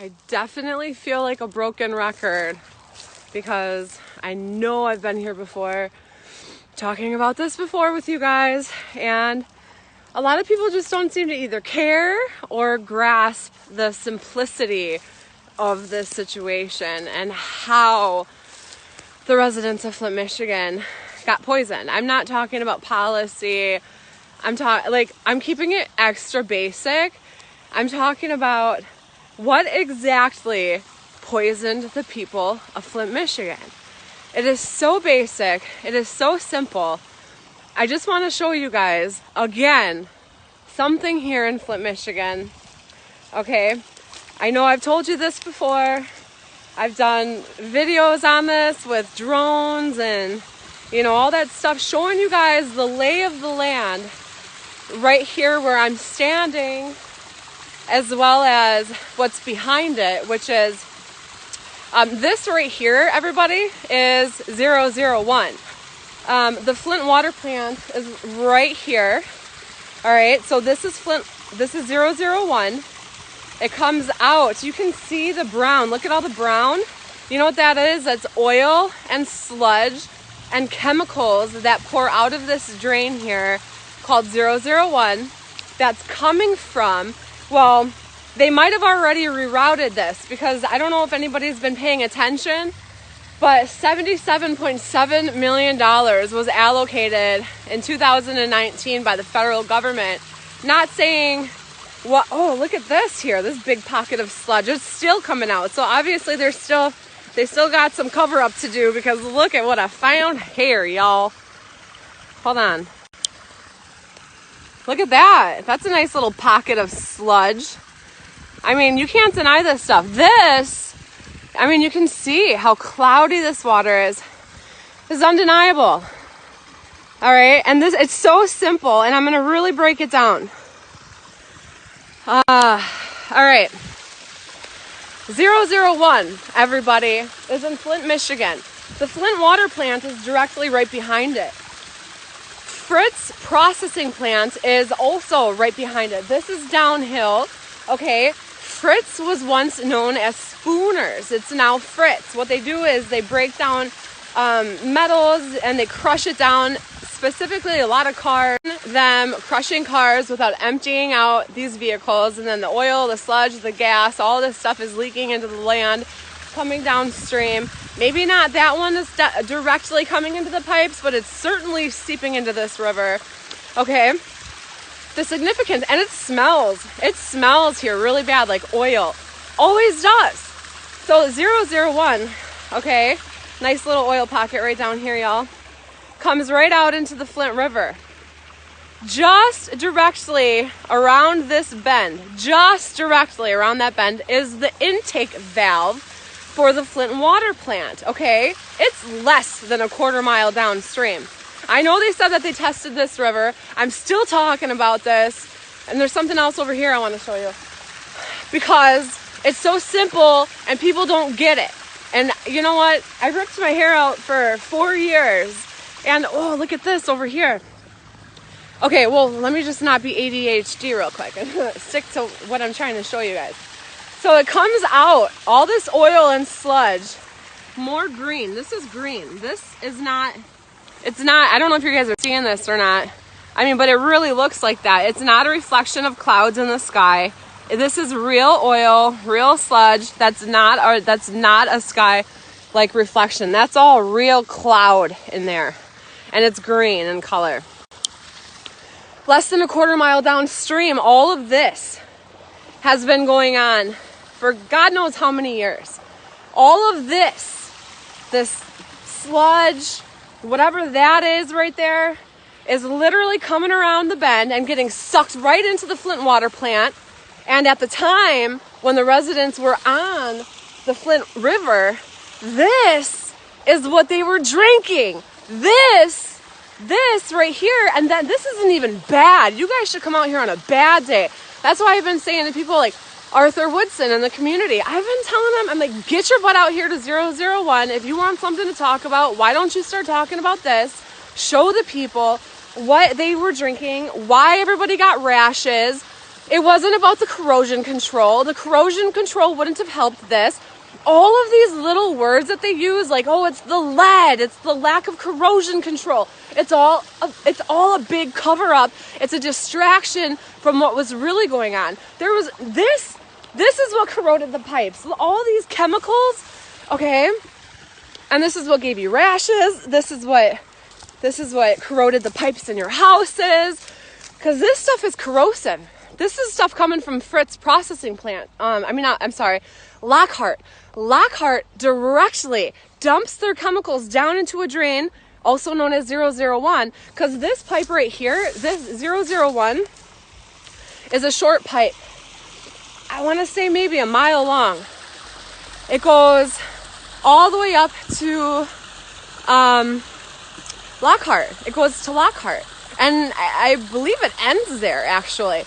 I definitely feel like a broken record because I know I've been here before, talking about this before with you guys, and a lot of people just don't seem to either care or grasp the simplicity of this situation and how the residents of Flint, Michigan got poisoned. I'm not talking about policy. I'm keeping it extra basic. I'm talking about what exactly poisoned the people of Flint, Michigan. It is so basic. It is so simple. I just want to show you guys, again, something here in Flint, Michigan. Okay, I know I've told you this before. I've done videos on this with drones and, all that stuff, showing you guys the lay of the land right here where I'm standing, as well as what's behind it, which is this right here, everybody, is 001. The Flint water plant is right here. All right, so this is Flint, this is 001. It comes out, you can see the brown. Look at all the brown. You know what that is? That's oil and sludge and chemicals that pour out of this drain here called 001 that's coming from, well, they might have already rerouted this because I don't know if anybody's been paying attention, but $77.7 million was allocated in 2019 by the federal government. Not saying, what? Oh, look at this here, this big pocket of sludge. It's still coming out. So obviously they still got some cover up to do, because look at what I found here, y'all. Hold on. Look at that. That's a nice little pocket of sludge. I mean, you can't deny this stuff. You can see how cloudy this water is. This is undeniable. All right, and it's so simple, and I'm gonna really break it down. All right. 001, everybody, is in Flint, Michigan. The Flint water plant is directly right behind it. Fritz processing plant is also right behind it. This is downhill, okay? Fritz was once known as Spooners. It's now Fritz. What they do is they break down metals and they crush it down. Specifically, a lot of cars, them crushing cars without emptying out these vehicles, and then the oil, the sludge, the gas, all this stuff is leaking into the land, coming downstream. Maybe not that one is directly coming into the pipes, but it's certainly seeping into this river. Okay, the significance, and it smells here really bad, like oil, always does. So 001, okay, nice little oil pocket right down here, y'all, comes right out into the Flint River. Just directly around this bend, just directly around that bend, is the intake valve for the Flint water plant, okay? It's less than a quarter mile downstream. I know they said that they tested this river. I'm still talking about this. And there's something else over here I want to show you, because it's so simple and people don't get it. And you know what? I ripped my hair out for 4 years. And oh, look at this over here. Okay, well, let me just not be ADHD real quick and stick to what I'm trying to show you guys. So it comes out, all this oil and sludge, more green. This is green. This is not, it's not, I don't know if you guys are seeing this or not. But it really looks like that. It's not a reflection of clouds in the sky. This is real oil, real sludge. That's not a sky like reflection. That's all real cloud in there. And it's green in color. Less than a quarter mile downstream, all of this has been going on for God knows how many years. All of this sludge, whatever that is right there, is literally coming around the bend and getting sucked right into the Flint water plant. And at the time when the residents were on the Flint River, this is what they were drinking. This right here, and then this isn't even bad. You guys should come out here on a bad day. That's why I've been saying to people like Arthur Woodson in the community, I've been telling them, I'm like, get your butt out here to 001. If you want something to talk about, why don't you start talking about this? Show the people what they were drinking, why everybody got rashes, It wasn't about the corrosion control. The corrosion control wouldn't have helped this. All of these little words that they use, like, oh, it's the lead, it's the lack of corrosion control. It's all a big cover up. It's a distraction from what was really going on. There was this is what corroded the pipes. All these chemicals, okay? And this is what gave you rashes. This is what corroded the pipes in your houses. Because this stuff is corrosive. This is stuff coming from Flint's processing plant. Lockhart. Lockhart directly dumps their chemicals down into a drain, also known as 001, because this pipe right here, this 001, is a short pipe. I want to say maybe a mile long. It goes all the way up to Lockhart. It goes to Lockhart. And I believe it ends there, actually.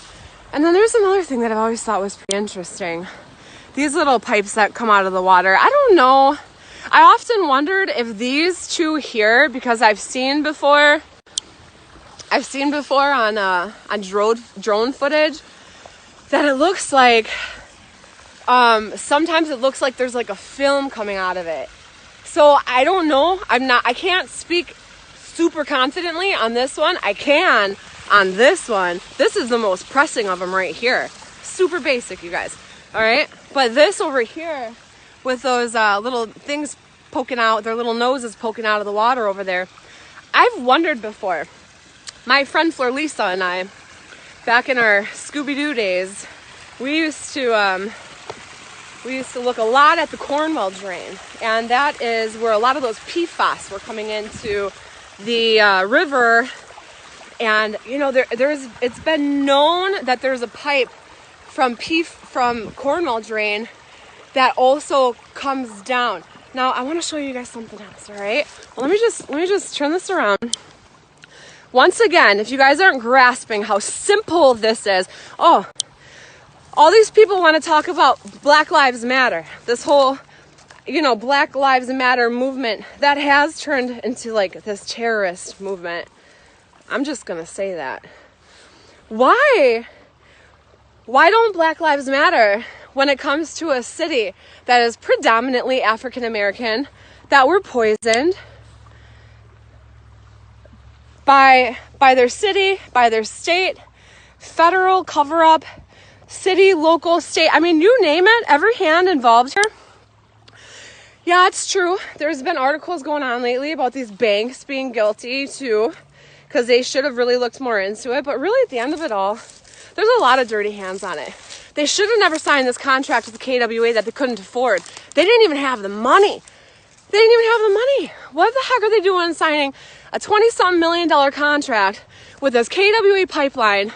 And then there's another thing that I've always thought was pretty interesting. These little pipes that come out of the water. I don't know. I often wondered if these two here, because I've seen before on drone footage, that it looks like, sometimes it looks like there's like a film coming out of it. So I don't know. I can't speak super confidently on this one. I can on this one. This is the most pressing of them right here. Super basic, you guys. All right. But this over here with those little things poking out, their little noses poking out of the water over there. I've wondered before. My friend Florlisa and I, back in our Scooby-Doo days, we used to look a lot at the Cornwell drain, and that is where a lot of those PFAS were coming into the river. And you know, it's been known that there's a pipe from Cornwell drain that also comes down. Now I want to show you guys something else. All right, well, let me just turn this around. Once again, if you guys aren't grasping how simple this is, all these people want to talk about Black Lives Matter. This whole, Black Lives Matter movement that has turned into like this terrorist movement. I'm just going to say that. Why don't Black Lives Matter when it comes to a city that is predominantly African American, that were poisoned by their city, by their state, federal cover-up, city, local, state, I mean, you name it, every hand involved here. Yeah, it's true. There's been articles going on lately about these banks being guilty too, because they should have really looked more into it. But really, at the end of it all, there's a lot of dirty hands on it. They should have never signed this contract with the KWA that they couldn't afford. They didn't even have the money. What the heck are they doing signing a $20-something million contract with this KWA pipeline?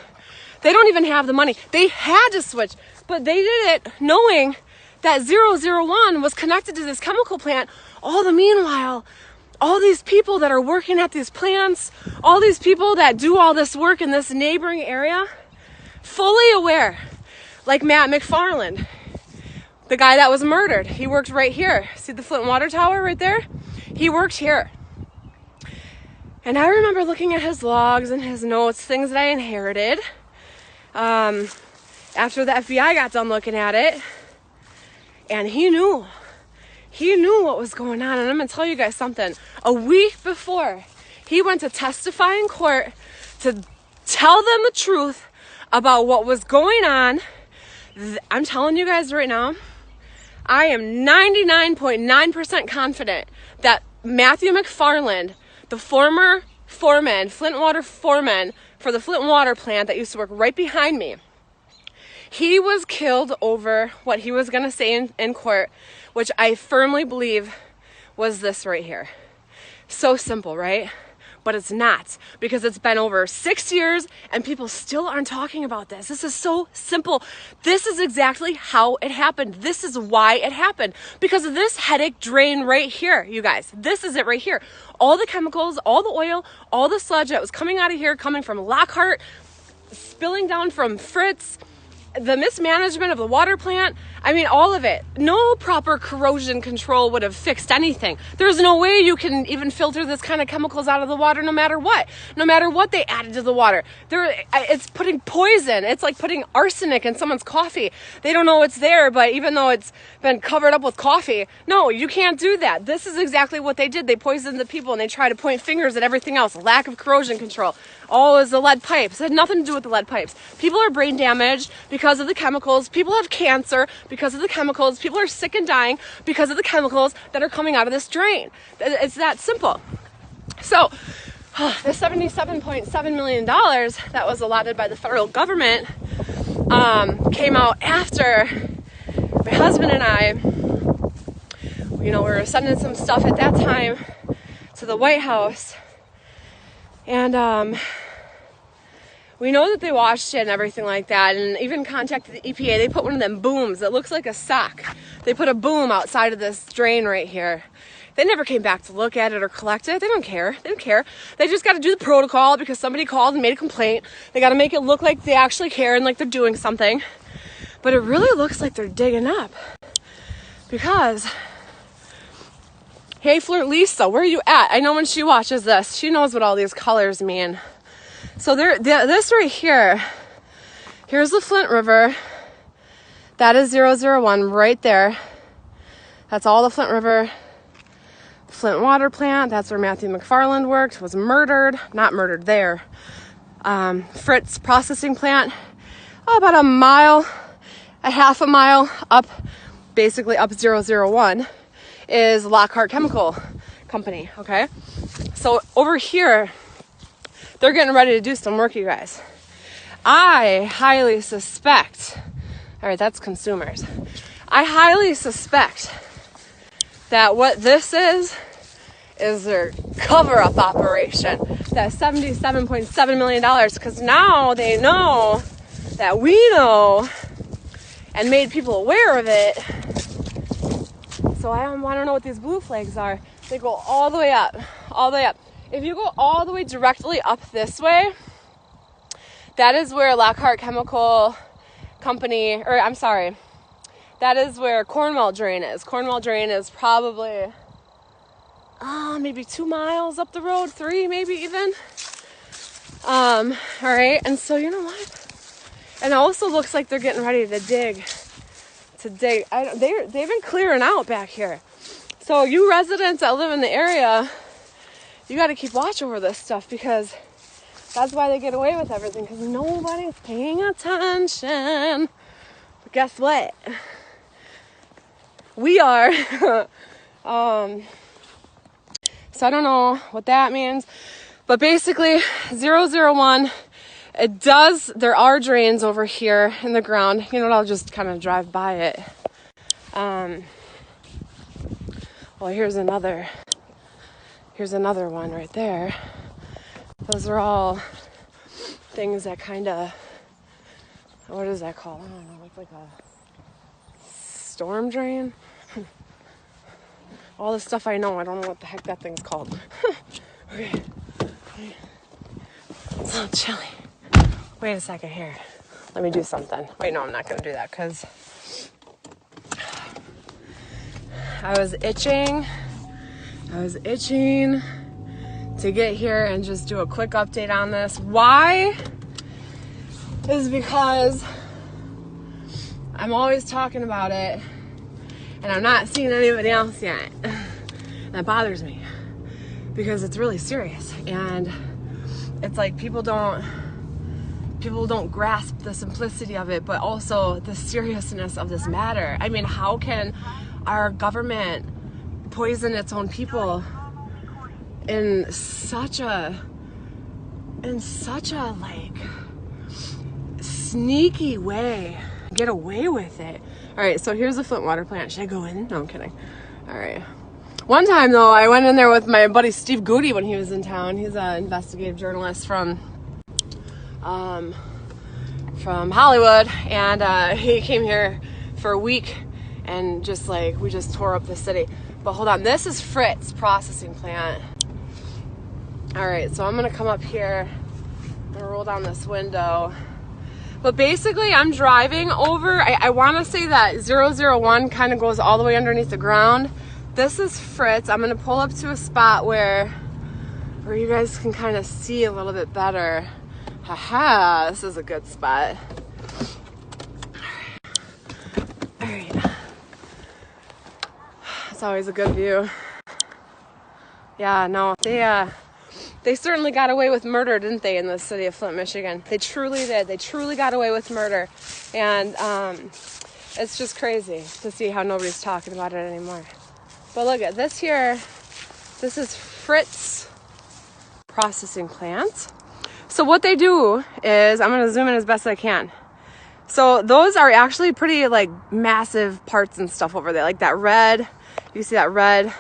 They don't even have the money. They had to switch, but they did it knowing that 001 was connected to this chemical plant. All the meanwhile, all these people that are working at these plants, all these people that do all this work in this neighboring area, fully aware, like Matt McFarland, the guy that was murdered. He worked right here. See the Flint water tower right there? He worked here. And I remember looking at his logs and his notes, things that I inherited. After the FBI got done looking at it, and he knew what was going on. And I'm gonna tell you guys something. A week before he went to testify in court to tell them the truth about what was going on, I'm telling you guys right now, I am 99.9% confident that Matthew McFarland, the former foreman, Flint water foreman for the Flint water plant that used to work right behind me, he was killed over what he was going to say in court, which I firmly believe was this right here. So simple, right? But it's not, because it's been over 6 years and people still aren't talking about this. This is so simple. This is exactly how it happened. This is why it happened. Because of this headache drain right here, you guys. This is it right here. All the chemicals, all the oil, all the sludge that was coming out of here, coming from Lockhart, spilling down from Fritz. the mismanagement of the water plant, I mean, all of it. No proper corrosion control would have fixed anything. There's no way you can even filter this kind of chemicals out of the water no matter what. No matter what they added to the water. It's putting poison. It's like putting arsenic in someone's coffee. They don't know it's there, but even though it's been covered up with coffee, no, you can't do that. This is exactly what they did. They poisoned the people and they try to point fingers at everything else. Lack of corrosion control. All is the lead pipes. It had nothing to do with the lead pipes. People are brain damaged because of the chemicals. People have cancer because of the chemicals. People are sick and dying because of the chemicals that are coming out of this drain. It's that simple. So the $77.7 million that was allotted by the federal government came out after my husband and I, we were sending some stuff at that time to the White House. And we know that they washed it and everything like that, and even contacted the EPA. They put one of them booms that looks like a sock. They put a boom outside of this drain right here. They never came back to look at it or collect it. They don't care. They don't care. They just got to do the protocol because somebody called and made a complaint. They got to make it look like they actually care and like they're doing something. But it really looks like they're digging up. Because, hey, Flint Lisa, where are you at? I know when she watches this, she knows what all these colors mean. So this right here, here's the Flint River. That is 001 right there. That's all the Flint River. Flint water plant, that's where Matthew McFarland worked, was murdered. Not murdered there. Fritz processing plant, about a half a mile up, basically up 001, is Lockhart Chemical Company, okay? So over here, they're getting ready to do some work, you guys. I highly suspect, all right, that's consumers. I highly suspect that what this is their cover-up operation. That $77.7 million, because now they know that we know and made people aware of it. So I want to know what these blue flags are. They go all the way up, all the way up. If you go all the way directly up this way, that is where Lockhart Chemical Company, that is where Cornwall Drain is. Cornwall Drain is probably, maybe 2 miles up the road, 3 maybe even. All right, and so you know what? And it also looks like they're getting ready to dig. They've been clearing out back here. So you residents that live in the area, you got to keep watch over this stuff, because that's why they get away with everything, because nobody's paying attention. But guess what? We are. So I don't know what that means, but basically 001, there are drains over here in the ground. You know what, I'll just kind of drive by it. Well, here's another one right there. Those are all things that kind of, what is that called? I don't know, like a storm drain? All the stuff I know, I don't know what the heck that thing's called. Okay. It's a little chilly. Wait a second here. Let me do something. Wait, no, I'm not going to do that, because I was itching to get here and just do a quick update on this. Why? Is because I'm always talking about it, and I'm not seeing anybody else yet. That bothers me, because it's really serious, and it's like people don't grasp the simplicity of it, but also the seriousness of this matter. I mean, how can our government poison its own people in such a like sneaky way, get away with it? All right, so here's the Flint water plant. Should I go in? No, I'm kidding. All right. One time though, I went in there with my buddy Steve Goody when he was in town. He's an investigative journalist from Hollywood, and he came here for a week, and we just tore up the city. But hold on, this is Fritz processing plant. All right, so I'm gonna come up here. I'm gonna roll down this window. But basically I'm driving over, I want to say that 001 kind of goes all the way underneath the ground. This is Fritz. I'm going to pull up to a spot where you guys can kind of see a little bit better. Haha, this is a good spot. All right. It's always a good view. Yeah, no, they certainly got away with murder, didn't they, in the city of Flint, Michigan? They truly did. They truly got away with murder. And it's just crazy to see how nobody's talking about it anymore. But look at this here. This is Fritz processing plant. So what they do is, I'm going to zoom in as best as I can. So those are actually pretty like massive parts and stuff over there. Like that red, you see that red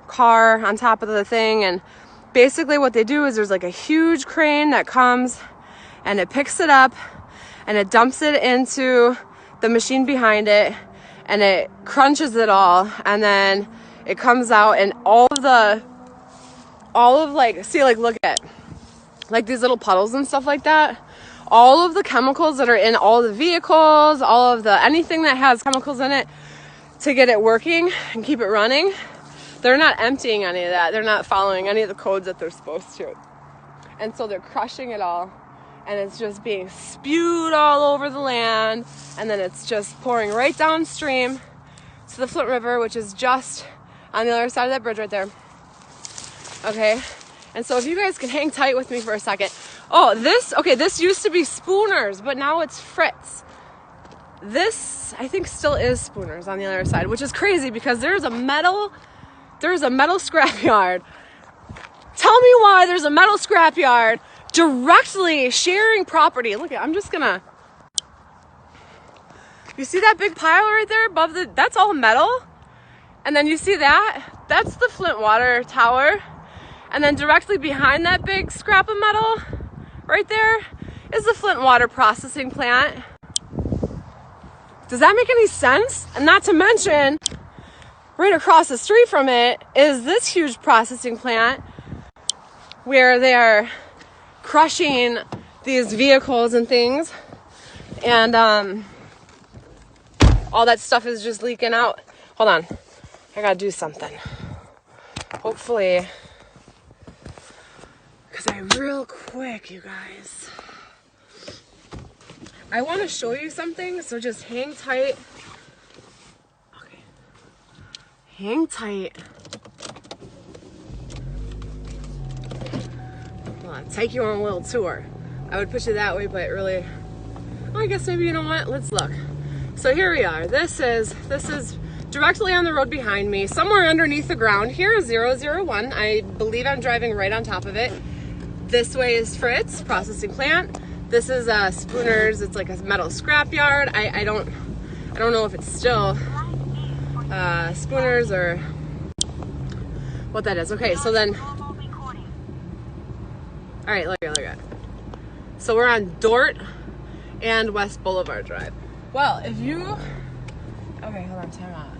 car on top of the thing, and basically what they do is there's like a huge crane that comes and it picks it up and it dumps it into the machine behind it and it crunches it all, and then it comes out and all of like, see, like look at like these little puddles and stuff like that. All of the chemicals that are in all the vehicles, all of the anything that has chemicals in it to get it working and keep it running, they're not emptying any of that. They're not following any of the codes that they're supposed to. And so they're crushing it all, and it's just being spewed all over the land, and then it's just pouring right downstream to the Flint River, which is just on the other side of that bridge right there. Okay, and so if you guys can hang tight with me for a second. Oh, this used to be Spooner's, but now it's Fritz. This, I think, still is Spooner's on the other side, which is crazy because there's a metal scrapyard. Tell me why there's a metal scrapyard directly sharing property. Look at, you see that big pile right there above that's all metal. And then you see that's the Flint water tower. And then directly behind that big scrap of metal right there is the Flint water processing plant. Does that make any sense? And not to mention, right across the street from it is this huge processing plant where they are crushing these vehicles and things, and all that stuff is just leaking out. Hold on, I gotta do something. Hopefully, because real quick, you guys, I want to show you something, so just hang tight. Okay. Hang tight. Hold on, take you on a little tour. I would put you that way, but really, well, I guess maybe, you know what? Let's look. So here we are. This is directly on the road behind me, somewhere underneath the ground. Here is 001. I believe I'm driving right on top of it. This way is Fritz processing plant. This is Spooner's. It's like a metal scrapyard. I don't know if it's still Spooner's or what that is. Okay, so then, all right, look at. So we're on Dort and West Boulevard Drive. Well, if you, okay, hold on, time out.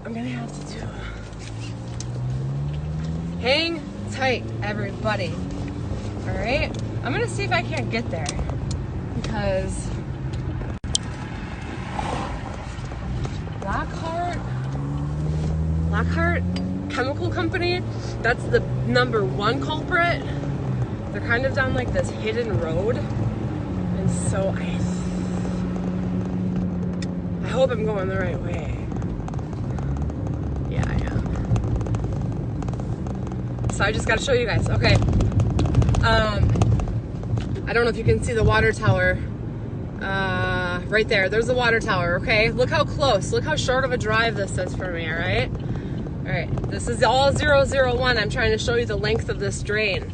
I'm gonna have to do, hang tight, everybody. All right, I'm gonna see if I can't get there because Lockhart Chemical Company, that's the #1 culprit. They're kind of down like this hidden road, and so I hope I'm going the right way. Yeah, I am. So I just gotta show you guys. Okay. I don't know if you can see the water tower. Right there. There's the water tower, okay? Look how close. Look how short of a drive this is for me, alright? Alright, this is all 001. I'm trying to show you the length of this drain.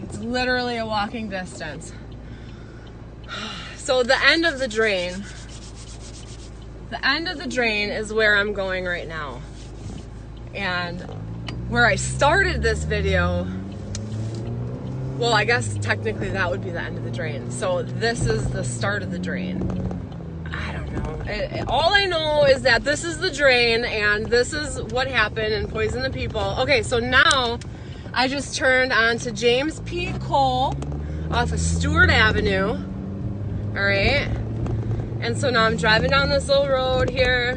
It's literally a walking distance. So the end of the drain is where I'm going right now. And where I started this video, well, I guess technically that would be the end of the drain. So this is the start of the drain. I don't know. All I know is that this is the drain and this is what happened and poisoned the people. Okay, so now I just turned onto James P. Cole off of Stewart Avenue. All right. And so now I'm driving down this little road here.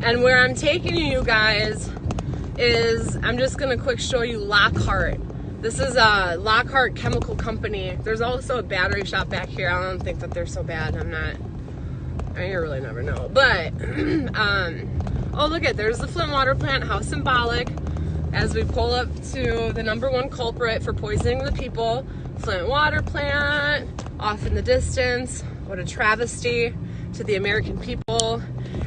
And where I'm taking you guys is, I'm just gonna quick show you Lockhart. This is a Lockhart chemical company. There's also a battery shop back here. I don't think that they're so bad. You really never know. But, oh look at, there's the Flint water plant. How symbolic. As we pull up to the #1 culprit for poisoning the people. Flint water plant, off in the distance. What a travesty to the American people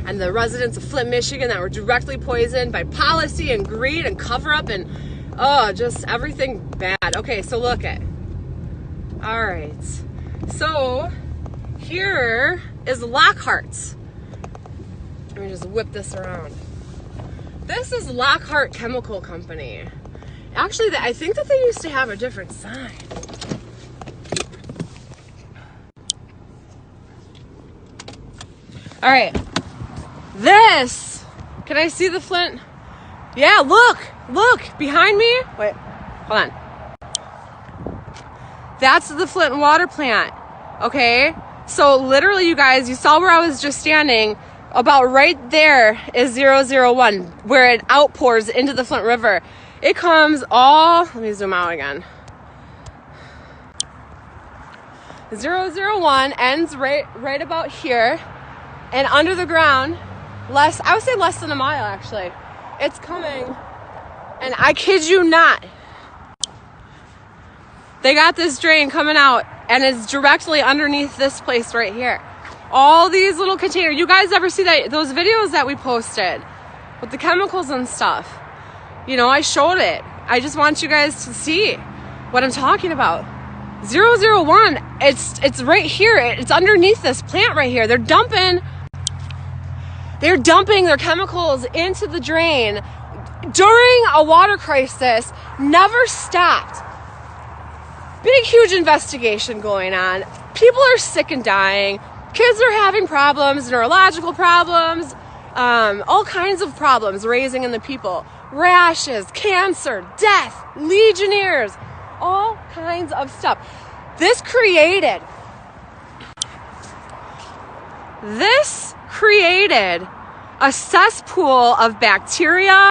and the residents of Flint, Michigan that were directly poisoned by policy and greed and cover up and just everything bad. Okay, so look at. All right. So here is Lockhart's. Let me just whip this around. This is Lockhart Chemical Company. Actually, I think that they used to have a different sign. All right. This, can I see the Flint? Yeah, look behind me. Wait, hold on. That's the Flint water plant. Okay. So literally, you guys, you saw where I was just standing. About right there is 001, where it outpours into the Flint River. It comes all, let me zoom out again. 001 ends right about here, and under the ground, I would say less than a mile actually. It's coming, and I kid you not, they got this drain coming out, and it's directly underneath this place right here. All these little containers. You guys ever see those videos that we posted with the chemicals and stuff? You know, I showed it. I just want you guys to see what I'm talking about. 001, it's right here. It's underneath this plant right here. They're dumping their chemicals into the drain during a water crisis. Never stopped. Big, huge investigation going on. People are sick and dying. Kids are having problems, neurological problems, all kinds of problems raising in the people. Rashes, cancer, death, legionnaires, all kinds of stuff. This created a cesspool of bacteria,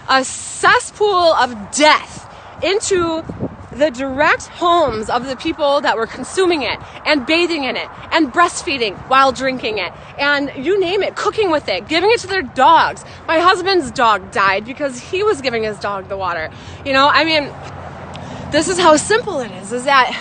a cesspool of death into the direct homes of the people that were consuming it and bathing in it and breastfeeding while drinking it and you name it, cooking with it, giving it to their dogs. My husband's dog died because he was giving his dog the water. You know, I mean, this is how simple it is that,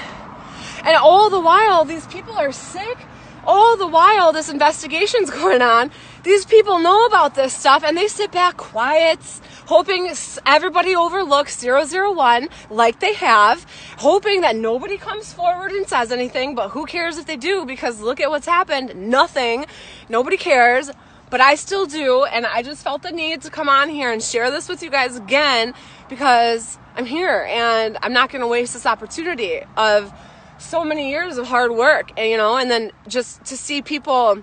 and all the while these people are sick, all the while this investigation's going on, these people know about this stuff and they sit back quiet, hoping everybody overlooks 001 like they have, hoping that nobody comes forward and says anything, but who cares if they do, because look at what's happened. Nothing. Nobody cares, but I still do, and I just felt the need to come on here and share this with you guys again because I'm here and I'm not going to waste this opportunity of so many years of hard work, and, you know, and then just to see people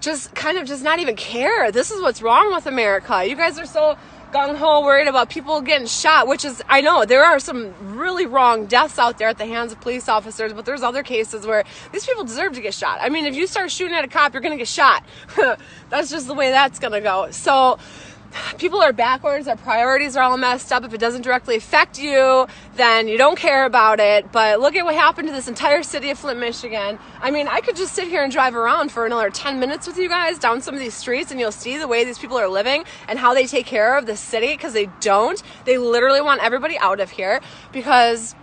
just kind of just not even care. This is what's wrong with America. You guys are so gung-ho worried about people getting shot, which is, I know there are some really wrong deaths out there at the hands of police officers, but there's other cases where these people deserve to get shot. I mean, if you start shooting at a cop, you're going to get shot. That's just the way that's going to go. So people are backwards. Our priorities are all messed up. If it doesn't directly affect you, then you don't care about it. But look at what happened to this entire city of Flint, Michigan. I mean, I could just sit here and drive around for another 10 minutes with you guys down some of these streets, and you'll see the way these people are living and how they take care of the city, because they don't. They literally want everybody out of here because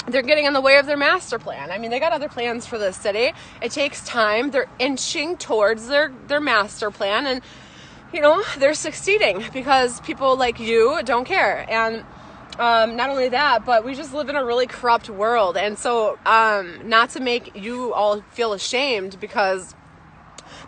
they're getting in the way of their master plan. I mean, they got other plans for this city. It takes time. They're inching towards their master plan, and you know, they're succeeding because people like you don't care. And not only that, but we just live in a really corrupt world. And so not to make you all feel ashamed, because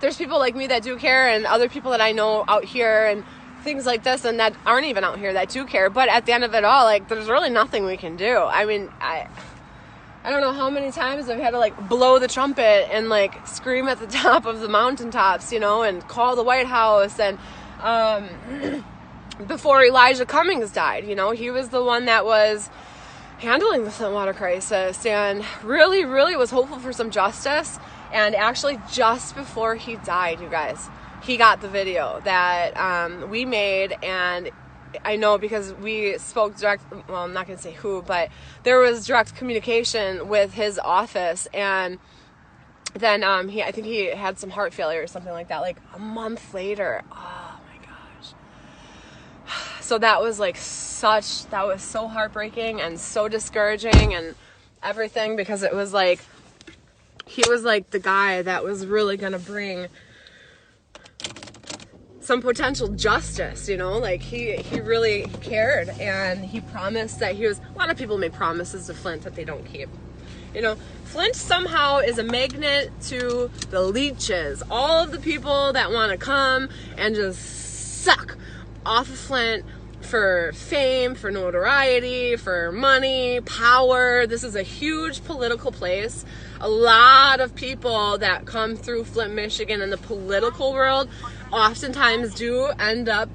there's people like me that do care, and other people that I know out here and things like this and that aren't even out here that do care. But at the end of it all, like, there's really nothing we can do. I mean, I don't know how many times I've had to like blow the trumpet and like scream at the top of the mountaintops, you know, and call the White House. And before Elijah Cummings died, you know, he was the one that was handling the Flint water crisis, and really, really was hopeful for some justice. And actually, just before he died, you guys, he got the video that we made, and I know because we spoke direct, well, I'm not going to say who, but there was direct communication with his office, and then I think he had some heart failure or something like that, like a month later. Oh my gosh. So that was like that was so heartbreaking and so discouraging and everything, because it was like, he was like the guy that was really going to bring some potential justice, you know, like he really cared, and he promised that he was, a lot of people make promises to Flint that they don't keep. You know, Flint somehow is a magnet to the leeches, all of the people that want to come and just suck off of Flint for fame, for notoriety, for money, power. This is a huge political place. A lot of people that come through Flint, Michigan in the political world oftentimes do end up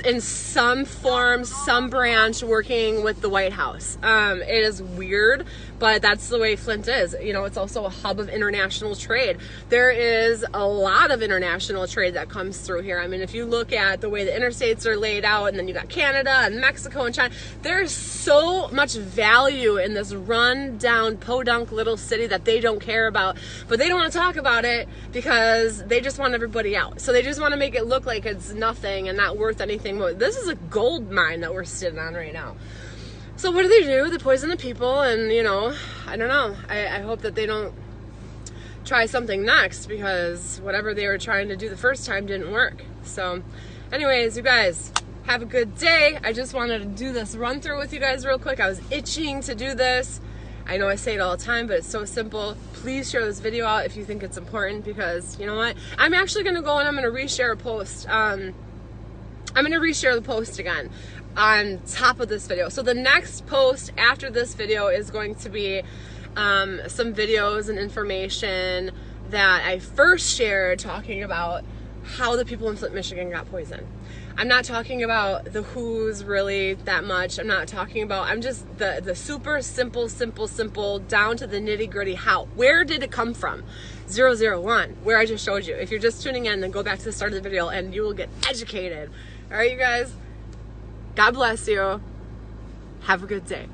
in some form, some branch working with the White House. It is weird, but that's the way Flint is. You know, it's also a hub of international trade. There is a lot of international trade that comes through here. I mean, if you look at the way the interstates are laid out, and then you got Canada and Mexico and China, there's so much value in this run-down, podunk little city that they don't care about, but they don't want to talk about it because they just want everybody out. So they just want to make it look like it's nothing and not worth anything. This is a gold mine that we're sitting on right now. So what do? They poison the people, and you know, I don't know. I hope that they don't try something next, because whatever they were trying to do the first time didn't work. So anyways, you guys, have a good day. I just wanted to do this run through with you guys real quick. I was itching to do this. I know I say it all the time, but it's so simple. Please share this video out if you think it's important, because you know what? I'm actually going to go and I'm going to reshare a post. I'm going to reshare the post again on top of this video. So the next post after this video is going to be some videos and information that I first shared talking about how the people in Flint, Michigan got poisoned. I'm not talking about the who's really that much. I'm not talking about, I'm just the super simple, down to the nitty gritty how. Where did it come from? 001, where I just showed you. If you're just tuning in, then go back to the start of the video and you will get educated. All right, you guys, God bless you. Have a good day.